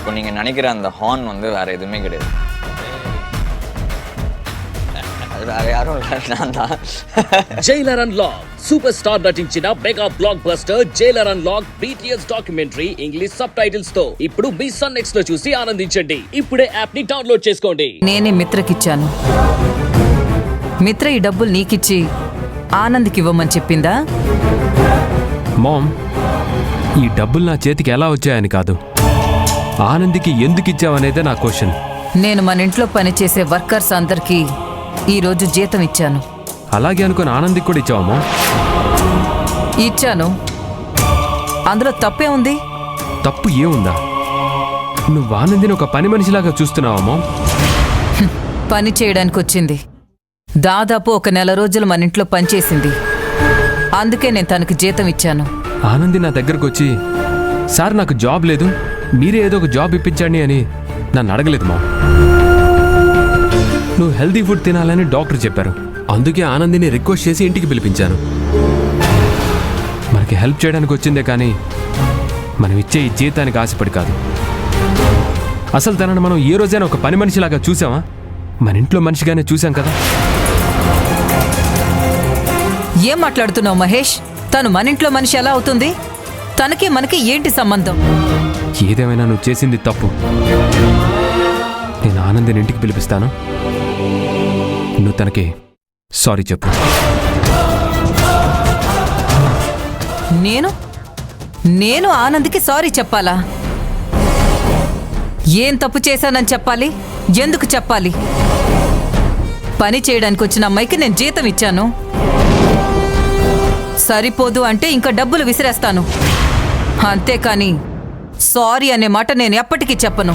இப்போ நீங்கள் நினைக்கிற அந்த ஹார்ன் வந்து வேறு எதுவுமே கிடையாது. அது வேறு யாரும் இல்லை, நான் தான். జైలర్ అన్లాక్ సూపర్ స్టార్ నటించిన mega block buster Jailer unlock BTS documentary English sub titles తో ఇప్పుడు మీ సన్ నెక్స్ట్ లో చూసి ఆనందించండి. ఇప్పుడే యాప్ ని డౌన్లోడ్ చేసుకోండి. నేనే మిత్రకిచ్చాను. మిత్ర ఈ డబ్బులు నీకిచ్చి ఆనంద్కి ఇవ్వమని చెప్పిందా? మామ్, ఈ డబ్బులు నా చేతికి ఎలా వచ్చాయని కాదు, ఆనంద్కి ఎందుకు ఇచ్చావనేదే నా క్వశ్చన్. నేను మన ఇంట్లో పనిచేసే వర్కర్స్ అందరికీ ఈరోజు జీతం ఇచ్చాను. అలాగే అనుకుని ఆనంద్కి కూడా ఇచ్చావమ్మా? ఇచ్చాను. అందులో తప్పే ఉంది? తప్పు ఏముందా? నువ్వు ఆనందిని ఒక పని మనిషిలాగా చూస్తున్నావమ్మా? పని చేయడానికి వచ్చింది. దాదాపు 1 నెల రోజులు మన ఇంట్లో పనిచేసింది. అందుకే నేను తనకు జీతం ఇచ్చాను. ఆనంది నా దగ్గరకు వచ్చి, సార్ నాకు జాబ్ లేదు, మీరే ఏదో ఒక జాబ్ ఇప్పించండి అని నన్ను అడగలేదు మా. నువ్వు హెల్తీ ఫుడ్ తినాలని డాక్టర్ చెప్పారు, అందుకే ఆనందిని రిక్వెస్ట్ చేసి ఇంటికి పిలిపించాను. మనకి హెల్ప్ చేయడానికి వచ్చిందే కానీ మనం ఇచ్చే ఈ జీతానికి ఆశపడి కాదు. అసలు తనను మనం ఏ రోజైనా ఒక పని మనిషిలాగా చూసామా? మన ఇంట్లో మనిషిగానే చూసాం కదా. ఏం మాట్లాడుతున్నావు మహేష్? తను మన ఇంట్లో మనిషి ఎలా అవుతుంది? తనకి మనకి ఏంటి సంబంధం? ఏదేమైనా నువ్వు చేసింది తప్పు. నేను ఆనందిని ఇంటికి పిలిపిస్తాను, నువ్వు తనకి సారీ చెప్పు. నేను ఆనంద్కి సారీ చెప్పాలా? ఏం తప్పు చేశానని చెప్పాలి? ఎందుకు చెప్పాలి? పని చేయడానికి వచ్చిన అమ్మాయికి నేను జీతం ఇచ్చాను. సరిపోదు అంటే ఇంకా డబ్బులు విసిరేస్తాను. అంతేకాని సారీ అనే మాట నేను ఎప్పటికీ చెప్పను.